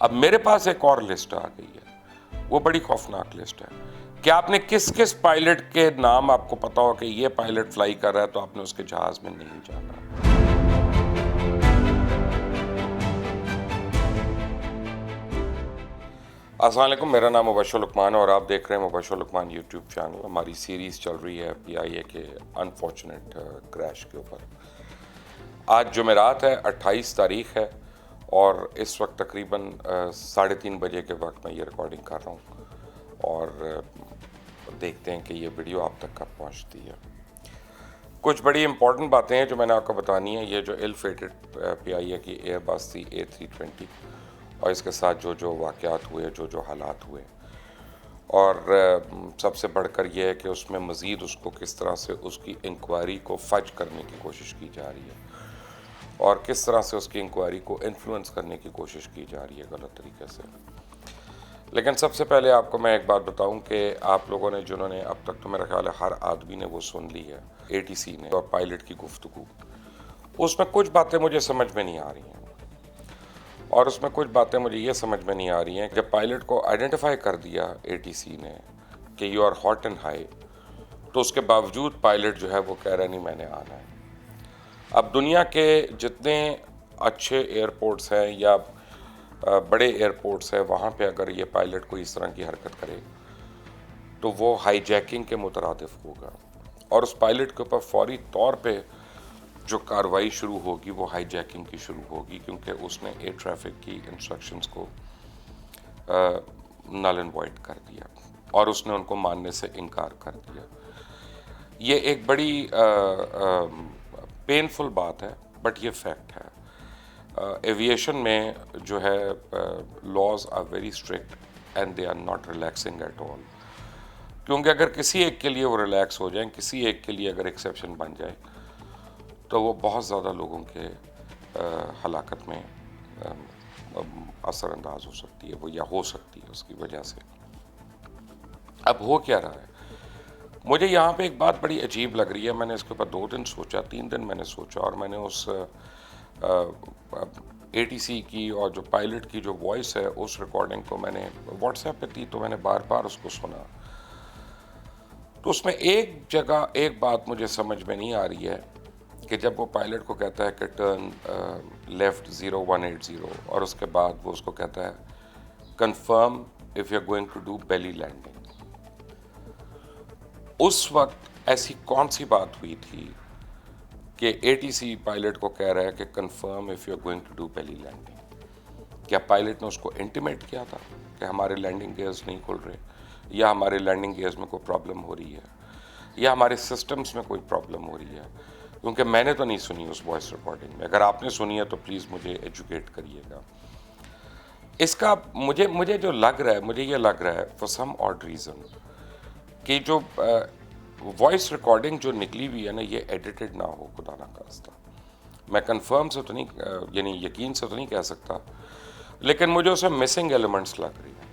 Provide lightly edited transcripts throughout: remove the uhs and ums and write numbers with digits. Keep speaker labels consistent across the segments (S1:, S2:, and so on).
S1: اب میرے پاس ایک اور لسٹ آ گئی ہے، وہ بڑی خوفناک لسٹ ہے کہ آپ نے کس کس پائلٹ کے نام آپ کو پتا ہو کہ یہ پائلٹ فلائی کر رہا ہے تو آپ نے اس کے جہاز میں نہیں جانا۔ السلام علیکم، میرا نام مبشر لقمان اور آپ دیکھ رہے ہیں مبشر لقمان یوٹیوب چینل۔ ہماری سیریز چل رہی ہے PIA کے انفارچونیٹ کریش کے اوپر۔ آج جمعرات ہے، 28 تاریخ ہے اور اس وقت تقریباً 3:30 بجے کے وقت میں یہ ریکارڈنگ کر رہا ہوں اور دیکھتے ہیں کہ یہ ویڈیو آپ تک کب پہنچتی ہے۔ کچھ بڑی امپورٹنٹ باتیں ہیں جو میں نے آپ کو بتانی ہیں۔ یہ جو ایل فیٹڈ PIA کی ایئر بس تھی A320 اور اس کے ساتھ جو واقعات ہوئے، جو حالات ہوئے، اور سب سے بڑھ کر یہ ہے کہ اس میں مزید اس کو کس طرح سے اس کی انکوائری کو فج کرنے کی کوشش کی جا رہی ہے اور کس طرح سے اس کی انکوائری کو انفلوئنس کرنے کی کوشش کی جا رہی ہے غلط طریقے سے۔ لیکن سب سے پہلے آپ کو میں ایک بات بتاؤں کہ آپ لوگوں نے جنہوں نے اب تک تو میرا خیال ہے ہر آدمی نے وہ سن لی ہے، ATC نے اور پائلٹ کی گفتگو، اس میں کچھ باتیں مجھے سمجھ میں نہیں آ رہی ہیں اور اس میں کچھ باتیں مجھے یہ سمجھ میں نہیں آ رہی ہیں کہ جب پائلٹ کو آئیڈینٹیفائی کر دیا ATC نے کہ you are hot and high, تو اس کے باوجود پائلٹ جو ہے وہ کہہ رہا نہیں میں نے آنا ہے۔ اب دنیا کے جتنے اچھے ایئرپورٹس ہیں یا بڑے ایئرپورٹس ہیں، وہاں پہ اگر یہ پائلٹ کوئی اس طرح کی حرکت کرے تو وہ ہائی جیکنگ کے مترادف ہوگا اور اس پائلٹ کے اوپر فوری طور پہ جو کارروائی شروع ہوگی وہ ہائی جیکنگ کی شروع ہوگی، کیونکہ اس نے ایئر ٹریفک کی انسٹرکشنز کو نل اینڈ وائڈ کر دیا اور اس نے ان کو ماننے سے انکار کر دیا۔ یہ ایک بڑی پینفل بات ہے بٹ یہ فیکٹ ہے۔ ایویشن میں جو ہے laws are very strict and they are not relaxing at all, کیونکہ اگر کسی ایک کے لیے وہ ریلیکس ہو جائیں، کسی ایک کے لیے اگر ایکسیپشن بن جائے تو وہ بہت زیادہ لوگوں کے ہلاکت میں اثر انداز ہو سکتی ہے، وہ یا ہو سکتی ہے اس کی وجہ سے۔ اب ہو کیا رہا ہے؟ مجھے یہاں پہ ایک بات بڑی عجیب لگ رہی ہے، میں نے اس کے اوپر 2 دن سوچا، 3 دن میں نے سوچا اور میں نے اس ATC کی اور جو پائلٹ کی جو وائس ہے اس ریکارڈنگ کو میں نے واٹس ایپ پہ تھی تو میں نے بار بار اس کو سنا، تو اس میں ایک جگہ ایک بات مجھے سمجھ میں نہیں آ رہی ہے کہ جب وہ پائلٹ کو کہتا ہے کہ ٹرن لیفٹ 0180 اور اس کے بعد وہ اس کو کہتا ہے confirm if you are going to do belly landing, اس وقت ایسی کون سی بات ہوئی تھی کہ ATC پائلٹ کو کہہ رہا ہے کہ confirm if you are going to do belly landing? کیا پائلٹ نے اس کو انٹیمیٹ کیا تھا کہ ہمارے لینڈنگ گیئرز نہیں کھل رہے، یا ہمارے لینڈنگ گیئرز میں کوئی پرابلم ہو رہی ہے، یا ہمارے سسٹمز میں کوئی پرابلم ہو رہی ہے؟ کیونکہ میں نے تو نہیں سنی اس وائس ریکارڈنگ میں، اگر آپ نے سنی ہے تو پلیز مجھے ایجوکیٹ کریے گا۔ اس کا مجھے جو لگ رہا ہے، مجھے یہ لگ رہا ہے فار سم آڈ ریزن کہ جو وائس ریکارڈنگ جو نکلی ہوئی ہے نا، یہ ایڈیٹڈ نہ ہو خدا نہ خواستہ۔ میں کنفرم سے تو نہیں، یعنی یقین سے تو نہیں کہہ سکتا، لیکن مجھے اسے مسنگ ایلیمنٹس لگ رہی ہیں۔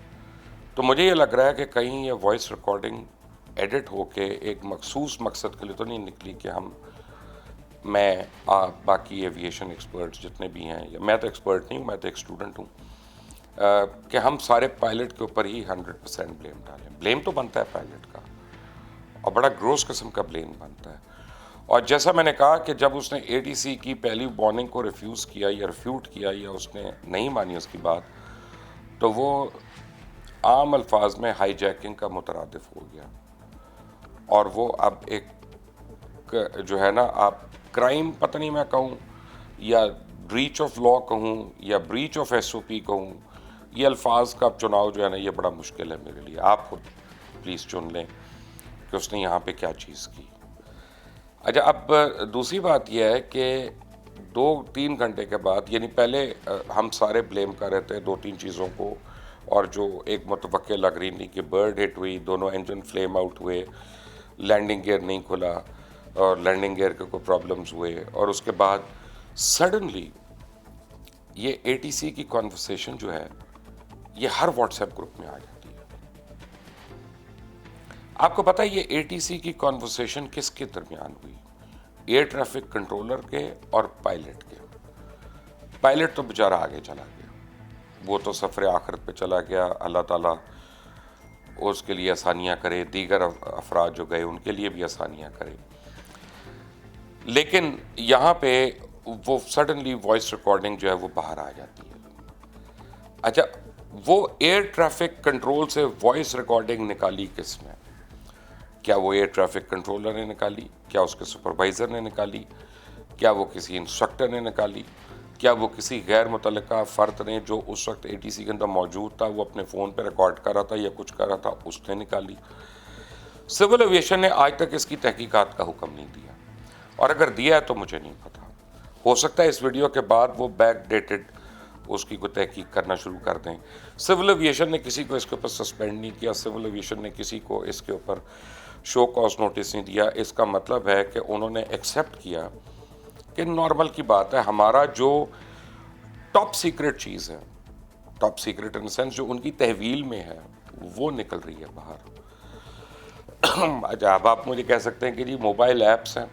S1: تو مجھے یہ لگ رہا ہے کہ کہیں یہ وائس ریکارڈنگ ایڈٹ ہو کے ایک مخصوص مقصد کے لیے تو نہیں نکلی کہ میں باقی ایویشن ایکسپرٹس جتنے بھی ہیں، یا میں تو ایکسپرٹ نہیں ہوں، میں تو ایک اسٹوڈنٹ ہوں، کہ ہم سارے پائلٹ کے اوپر ہی 100% بلیم ڈالیں۔ بلیم تو بنتا ہے پائلٹ کا اور بڑا گروس قسم کا بلیم بنتا ہے، اور جیسا میں نے کہا کہ جب اس نے ATC کی پہلی وارننگ کو ریفیوز کیا یا ریفیوٹ کیا یا اس نے نہیں مانی اس کی بات، تو وہ عام الفاظ میں ہائی جیکنگ کا مترادف ہو گیا اور وہ اب ایک جو ہے نا، آپ کرائم پتہ نہیں میں کہوں یا بریچ آف لا کہوں یا بریچ آف SOP کہوں، یہ الفاظ کا چناؤ جو ہے نا یہ بڑا مشکل ہے میرے لیے، آپ خود پلیز چن لیں کہ اس نے یہاں پہ کیا چیز کی۔ اچھا، اب دوسری بات یہ ہے کہ 2-3 گھنٹے کے بعد، یعنی پہلے ہم سارے بلیم کر رہے تھے 2-3 چیزوں کو، اور جو ایک متوقع لگ رہی تھی کہ برڈ ہٹ ہوئی، دونوں انجن فلیم آؤٹ ہوئے، لینڈنگ گیئر نہیں کھلا اور لینڈنگ گیئر کے کوئی پرابلمز ہوئے، اور اس کے بعد سڈنلی یہ ATC کی کانورسیشن جو ہے یہ ہر واٹس ایپ گروپ میں آ جاتی ہے۔ آپ کو پتہ ہے یہ ATC کی کانورسیشن کس کے درمیان ہوئی؟ ایئر ٹریفک کنٹرولر کے اور پائلٹ کے۔ پائلٹ تو بیچارہ آگے چلا گیا، وہ تو سفر آخرت پہ چلا گیا، اللہ تعالیٰ اس کے لیے آسانیاں کرے، دیگر افراد جو گئے ان کے لیے بھی آسانیاں کرے. لیکن یہاں پہ وہ سڈنلی وائس ریکارڈنگ جو ہے وہ باہر آ جاتی ہے. اچھا، وہ ایئر ٹریفک کنٹرول سے وائس ریکارڈنگ نکالی کس نے؟ کیا وہ ایئر ٹریفک کنٹرولر نے نکالی؟ کیا اس کے سپروائزر نے نکالی؟ کیا وہ کسی انسٹرکٹر نے نکالی؟ کیا وہ کسی غیر متعلقہ فرد نے جو اس وقت اے ٹی سی کے اندر موجود تھا، وہ اپنے فون پہ ریکارڈ کر رہا تھا یا کچھ کر رہا تھا، اس نے نکالی؟ سول ایویشن نے آج تک اس کی تحقیقات کا حکم نہیں دیا، اور اگر دیا ہے تو مجھے نہیں پتا. ہو سکتا ہے اس ویڈیو کے بعد وہ بیک ڈیٹڈ اس کی کوئی تحقیق کرنا شروع کر دیں. سول ایویشن نے کسی کو اس کے اوپر سسپینڈ نہیں کیا، سول ایویشن نے کسی کو اس کے اوپر شو کاز نوٹس نہیں دیا. اس کا مطلب ہے کہ انہوں نے ایکسیپٹ کیا کہ نارمل کی بات ہے، ہمارا جو ٹاپ سیکرٹ چیز ہے، ٹاپ سیکرٹ ان سینس جو ان کی تحویل میں ہے، وہ نکل رہی ہے باہر. اچھا، اب آپ مجھے کہہ سکتے ہیں کہ جی موبائل ایپس ہیں،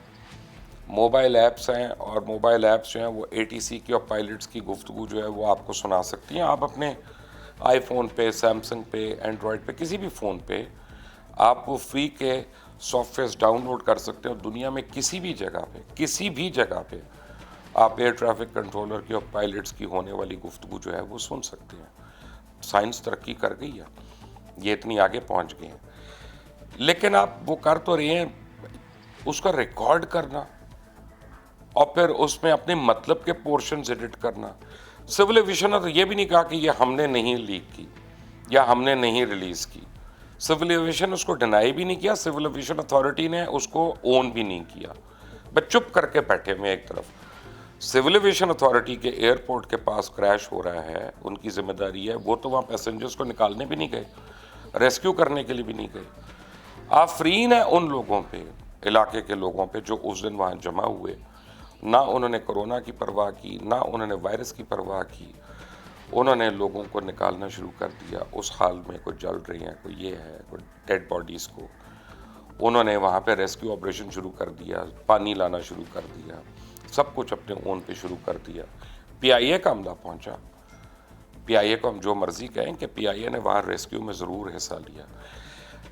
S1: موبائل ایپس ہیں، اور موبائل ایپس جو ہیں وہ اے ٹی سی کی اور پائلٹس کی گفتگو جو ہے وہ آپ کو سنا سکتی ہیں. آپ اپنے آئی فون پہ، سیمسنگ پہ، اینڈرائڈ پہ، کسی بھی فون پہ آپ وہ فری کے سافٹ ویئرس ڈاؤن لوڈ کر سکتے ہیں، اور دنیا میں کسی بھی جگہ پہ آپ ایئر ٹریفک کنٹرولر کی اور پائلٹس کی ہونے والی گفتگو جو ہے وہ سن سکتے ہیں. سائنس ترقی کر گئی ہے، یہ اتنی آگے پہنچ گئے ہیں. لیکن آپ وہ کر تو رہے ہیں، اس کا ریکارڈ کرنا اور پھر اس میں اپنے مطلب کے پورشنز ایڈٹ کرنا. سول ایویشن نے تو یہ بھی نہیں کہا کہ یہ ہم نے نہیں لیک کی یا ہم نے نہیں ریلیز کی. سول ایویشن اس کو ڈینائی بھی نہیں کیا، سول ایویشن اتھارٹی نے اس کو اون بھی نہیں کیا، بس چپ کر کے بیٹھے ہوئے ایک طرف. سول ایویشن اتھارٹی کے ایئرپورٹ کے پاس کریش ہو رہا ہے، ان کی ذمہ داری ہے، وہ تو وہاں پیسنجرز کو نکالنے بھی نہیں گئے، ریسکیو کرنے کے لیے بھی نہیں گئے. آفرین ہے ان لوگوں پہ، علاقے کے لوگوں پہ جو اس دن وہاں جمع ہوئے. نہ انہوں نے کرونا کی پرواہ کی، نہ انہوں نے وائرس کی پرواہ کی. انہوں نے لوگوں کو نکالنا شروع کر دیا. اس حال میں کوئی جل رہی ہیں، کوئی یہ ہے، کوئی ڈیڈ باڈیز کو انہوں نے وہاں پہ ریسکیو آپریشن شروع کر دیا، پانی لانا شروع کر دیا، سب کچھ اپنے اون پہ شروع کر دیا. پی آئی اے کا عملہ پہنچا. پی آئی اے کو ہم جو مرضی کہیں کہ پی آئی اے نے وہاں ریسکیو میں ضرور حصہ لیا.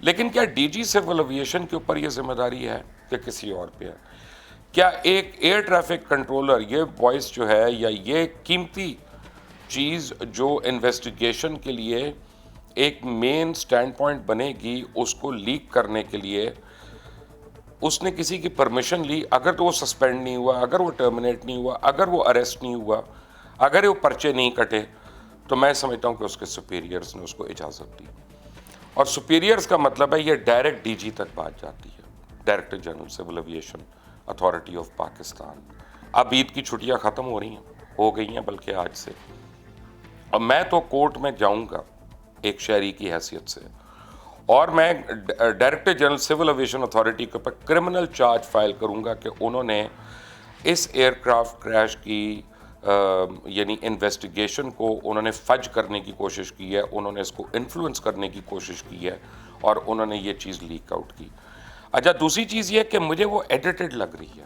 S1: لیکن کیا ڈی جی سول ایویشن کے اوپر یہ ذمہ داری ہے کہ کسی اور پہ ہے؟ کیا ایک ایئر ٹریفک کنٹرولر یہ وائس جو ہے یا یہ قیمتی چیز جو انویسٹیگیشن کے لیے ایک مین سٹینڈ پوائنٹ بنے گی، اس کو لیک کرنے کے لیے اس نے کسی کی پرمیشن لی؟ اگر تو وہ سسپینڈ نہیں ہوا، اگر وہ ٹرمینیٹ نہیں ہوا، اگر وہ اریسٹ نہیں ہوا، اگر وہ پرچے نہیں کٹے، تو میں سمجھتا ہوں کہ اس کے سپیریئرز نے اس کو اجازت دی. اور سپیریئرز کا مطلب ہے یہ ڈائریکٹ ڈی جی تک بات جاتی ہے، director general civil aviation authority of Pakistan. اب عید کی چھٹیاں ختم ہو رہی ہیں، ہو گئی ہیں بلکہ آج سے، اور میں تو کورٹ میں جاؤں گا ایک شہری کی حیثیت سے، اور میں director general civil aviation authority کے اوپر کرمنل چارج فائل کروں گا کہ انہوں نے اس ایئر کرافٹ کریش کی یعنی انویسٹیگیشن کو انہوں نے فج کرنے کی کوشش کی ہے، انہوں نے اس کو انفلوئنس کرنے کی کوشش کی ہے، اور انہوں نے یہ چیز لیک آؤٹ کی. اچھا، دوسری چیز یہ کہ مجھے وہ ایڈیٹڈ لگ رہی ہے،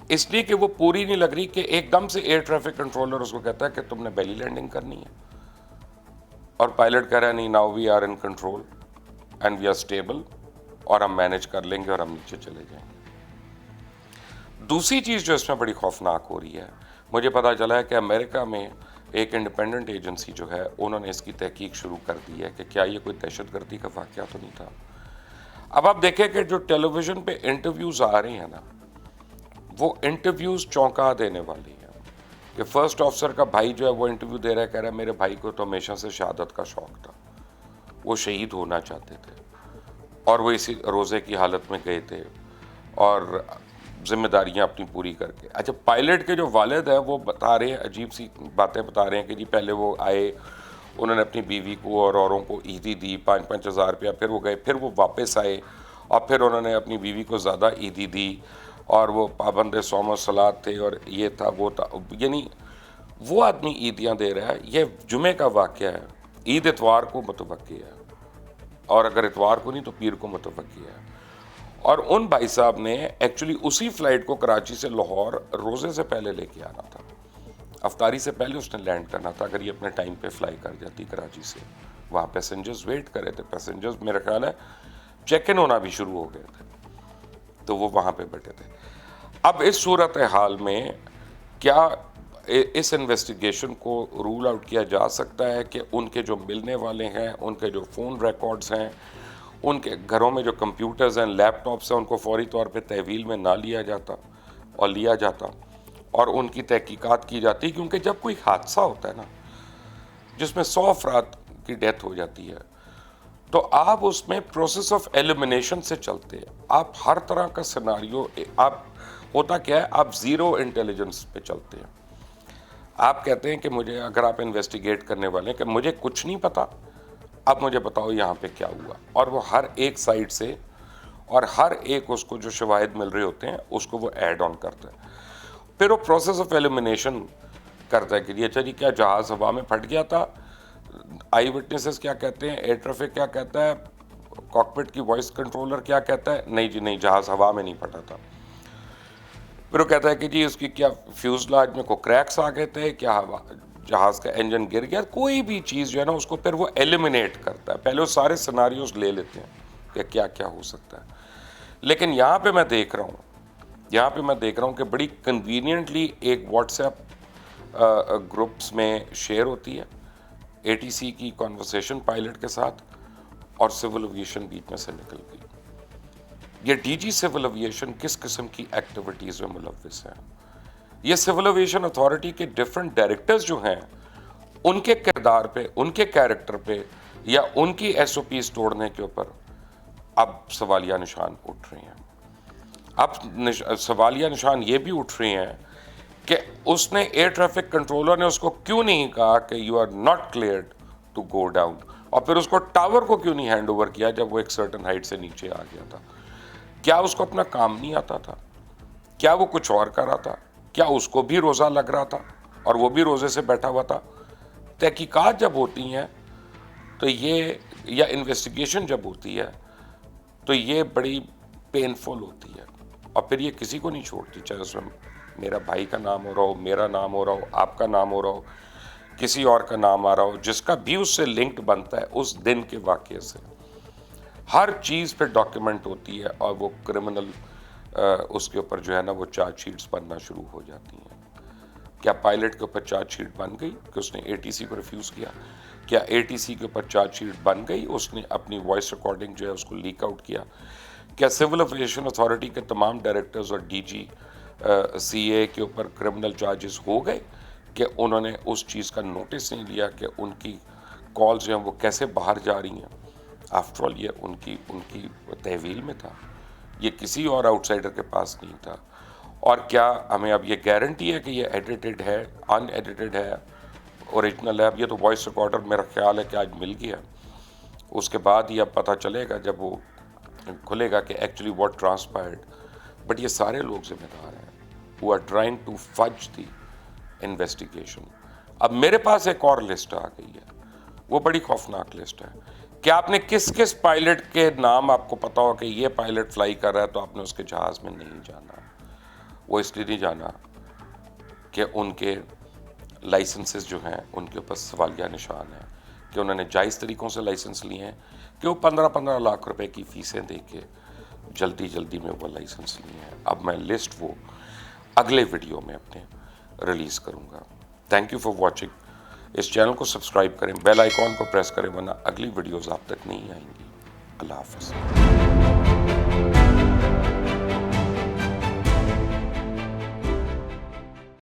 S1: اس لیے کہ وہ پوری نہیں لگ رہی. کہ ایک دم سے ایئر ٹریفک کنٹرولر اس کو کہتا ہے کہ تم نے بیلی لینڈنگ کرنی ہے، اور پائلٹ کہہ رہا ہے نہیں، now we are in control and we are stable, اور ہم مینج کر لیں گے اور ہم نیچے چلے جائیں گے. دوسری چیز جو اس میں بڑی خوفناک ہو رہی ہے، مجھے پتا چلا ہے کہ امریکہ میں ایک انڈیپینڈنٹ ایجنسی جو ہے انہوں نے اس کی تحقیق شروع کر دی ہے کہ کیا یہ کوئی دہشت گردی کا واقعہ تو نہیں تھا. اب آپ دیکھیں کہ جو ٹیلی ویژن پہ انٹرویوز آ رہے ہیں نا، وہ انٹرویوز چونکا دینے والی ہیں. کہ فرسٹ آفیسر کا بھائی جو ہے وہ انٹرویو دے رہا ہے، کہہ رہا ہے میرے بھائی کو تو ہمیشہ سے شہادت کا شوق تھا، وہ شہید ہونا چاہتے تھے، اور وہ اسی روزے کی حالت میں گئے تھے اور ذمہ داریاں اپنی پوری کر کے. اچھا، پائلٹ کے جو والد ہیں وہ بتا رہے ہیں، عجیب سی باتیں بتا رہے ہیں کہ جی پہلے وہ آئے، انہوں نے اپنی بیوی کو اور اوروں کو عیدی دی 5,000 روپیہ، پھر وہ گئے، پھر وہ واپس آئے اور پھر انہوں نے اپنی بیوی کو زیادہ عیدی دی، اور وہ پابند صوم و صلات تھے، اور یہ تھا وہ تھا. یعنی وہ آدمی عیدیاں دے رہا ہے. یہ جمعے کا واقعہ ہے، عید اتوار کو متوقع ہے، اور اگر اتوار کو نہیں تو پیر کو متوقع ہے. اور ان بھائی صاحب نے ایکچولی اسی فلائٹ کو کراچی سے لاہور روزے سے پہلے لے کے آنا تھا، افطاری سے پہلے اس نے لینڈ کرنا تھا، اگر یہ اپنے ٹائم پہ فلائی کر جاتی کراچی سے. وہاں پیسنجرز ویٹ کر رہے تھے، پیسنجرز میرا خیال ہے چیک ان ہونا بھی شروع ہو گئے تھے، تو وہ وہاں پہ بیٹھے تھے. اب اس صورتحال میں کیا اس انویسٹیگیشن کو رول آؤٹ کیا جا سکتا ہے کہ ان کے جو ملنے والے ہیں، ان کے جو فون ریکارڈز ہیں، ان کے گھروں میں جو کمپیوٹرز ہیں، لیپ ٹاپس ہیں، ان کو فوری طور پہ تحویل میں نہ لیا جاتا اور لیا جاتا اور ان کی تحقیقات کی جاتی؟ کیونکہ جب کوئی حادثہ ہوتا ہے نا جس میں 100 افراد کی ڈیتھ ہو جاتی ہے، تو آپ اس میں پروسیس آف ایلیمنیشن سے چلتے ہیں. آپ ہر طرح کا سیناریو، آپ ہوتا کیا ہے، آپ زیرو انٹیلیجنس پہ چلتے ہیں. آپ کہتے ہیں کہ مجھے، اگر آپ انویسٹیگیٹ کرنے والے ہیں، کہ مجھے کچھ نہیں پتا، اب مجھے بتاؤ یہاں پہ کیا ہوا. اور وہ ہر ایک سائڈ سے اور ہر ایک اس کو جو شواہد مل رہے ہوتے ہیں اس کو وہ ایڈ آن کرتا ہے. پھر وہ پروسیس آف ایلیمنیشن کرتا ہے کہ اچھا جی کیا جہاز ہوا میں پھٹ گیا تھا، آئی وٹنسز کیا کہتے ہیں، ایئر ٹریفک کیا کہتا ہے، کاکپٹ کی وائس کنٹرولر کیا کہتا ہے، نہیں جی نہیں، جہاز ہوا میں نہیں پھٹا تھا. پھر وہ کہتا ہے کہ جی اس کی کیا فیوزلاج میں کوئی کریکس آ گئے تھے، کیا جہاز کا انجن گر گیا. کوئی بھی چیز جو ہے نا اس کو پھر وہ ایلیمنیٹ کرتا ہے. پہلے وہ سارے سیناریوز لے لیتے ہیں کہ کیا کیا ہو سکتا ہے. لیکن یہاں پہ میں دیکھ رہا ہوں کہ بڑی کنوینئنٹلی ایک واٹس ایپ گروپس میں شیئر ہوتی ہے اے ٹی سی کی کانورسیشن پائلٹ کے ساتھ، اور سول ایویشن بیچ میں سے نکل گئی. یہ ڈی جی سول ایویشن کس قسم کی ایکٹیویٹیز میں ملوث ہیں؟ یہ سول ایویشن اتھارٹی کے ڈفرنٹ ڈائریکٹرز جو ہیں، ان کے کردار پہ، ان کے کیریکٹر پہ، یا ان کی ایس او پیز توڑنے کے اوپر اب سوالیہ نشان اٹھ رہے ہیں. اب سوالیہ نشان یہ بھی اٹھ رہے ہیں کہ اس نے، ایئر ٹریفک کنٹرولر نے اس کو کیوں نہیں کہا کہ you are not cleared to go down, اور پھر اس کو ٹاور کو کیوں نہیں ہینڈ اوور کیا جب وہ ایک سرٹن ہائٹ سے نیچے آ گیا تھا؟ کیا اس کو اپنا کام نہیں آتا تھا؟ کیا وہ کچھ اور کر رہا تھا؟ کیا اس کو بھی روزہ لگ رہا تھا اور وہ بھی روزے سے بیٹھا ہوا تھا؟ تحقیقات جب ہوتی ہیں تو یہ، یا انویسٹیگیشن جب ہوتی ہے تو یہ بڑی پینفل ہوتی ہے، اور پھر یہ کسی کو نہیں چھوڑتی، چاہے اس میں میرا بھائی کا نام ہو رہا ہو، میرا نام ہو رہا ہو، آپ کا نام ہو رہا ہو، کسی اور کا نام آ رہا ہو، جس کا بھی اس سے لنکڈ بنتا ہے اس دن کے واقعے سے. ہر چیز پہ ڈاکیومنٹ ہوتی ہے، اور وہ کرمنل اس کے اوپر جو ہے نا وہ چارج شیٹس بننا شروع ہو جاتی ہیں. کیا پائلٹ کے اوپر چارج شیٹ بن گئی کہ اس نے اے ٹی سی کو ریفیوز کیا؟ کیا اے ٹی سی کے اوپر چارج شیٹ بن گئی، اس نے اپنی وائس ریکارڈنگ جو ہے اس کو لیک آؤٹ کیا؟ کیا سول ایویشن اتھارٹی کے تمام ڈائریکٹرز اور ڈی جی سی اے کے اوپر کرمنل چارجز ہو گئے کہ انہوں نے اس چیز کا نوٹس نہیں لیا کہ ان کی کالز جو ہیں وہ کیسے باہر جا رہی ہیں؟ آفٹر آل یہ ان کی تحویل میں تھا، یہ کسی اور آؤٹ سائڈر کے پاس نہیں تھا. اور کیا ہمیں اب یہ گارنٹی ہے کہ یہ ایڈیٹڈ ہے، ان ایڈیٹڈ ہے، اوریجنل ہے؟ اب یہ تو وائس ریکارڈر میرا خیال ہے کہ آج مل گیا، اس کے بعد ہی اب پتہ چلے گا جب وہ کھلے گا کہ ایکچولی واٹ ٹرانسپائرڈ. بٹ یہ سارے لوگ ذمہ دار ہیں who are trying to fudge the investigation. اب میرے پاس ایک اور لسٹ آ گئی ہے، وہ بڑی خوفناک لسٹ ہے. کہ آپ نے کس پائلٹ کے نام آپ کو پتا ہو کہ یہ پائلٹ فلائی کر رہا ہے، تو آپ نے اس کے جہاز میں نہیں جانا. وہ اس لیے نہیں جانا کہ ان کے لائسنسز جو ہیں ان کے اوپر سوالیہ نشان ہیں کہ انہوں نے جائز طریقوں سے لائسنس لیے ہیں، کہ وہ 15 لاکھ روپے کی فیسیں دے کے جلدی میں وہ لائسنس لیے ہیں. اب میں لسٹ وہ اگلے ویڈیو میں اپنے ریلیز کروں گا. Thank you for watching. اس چینل کو سبسکرائب کریں، بیل آئیکن کو پریس کریں، ورنہ اگلی ویڈیوز آپ تک نہیں آئیں گی. اللہ حافظ.